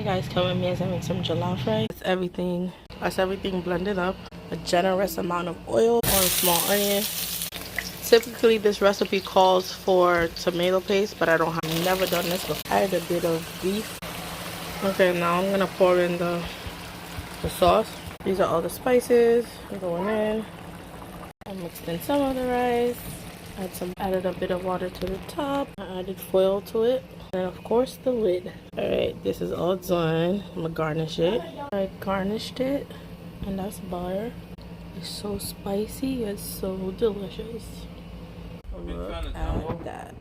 guys, come with me as I make some jollof rice. That's everything blended up. A generous amount of oil, 1 small onion. Typically this recipe calls for tomato paste, but I've never done this before. I add a bit of beef. Okay, now I'm gonna pour in the sauce. These are all the spices going in. I mixed in some of the rice. Added a bit of water to the top. I added foil to it. And of course the lid. Alright, this is all done. I'm gonna garnish it. I garnished it, and that's butter. It's so spicy, it's so delicious. Look at that.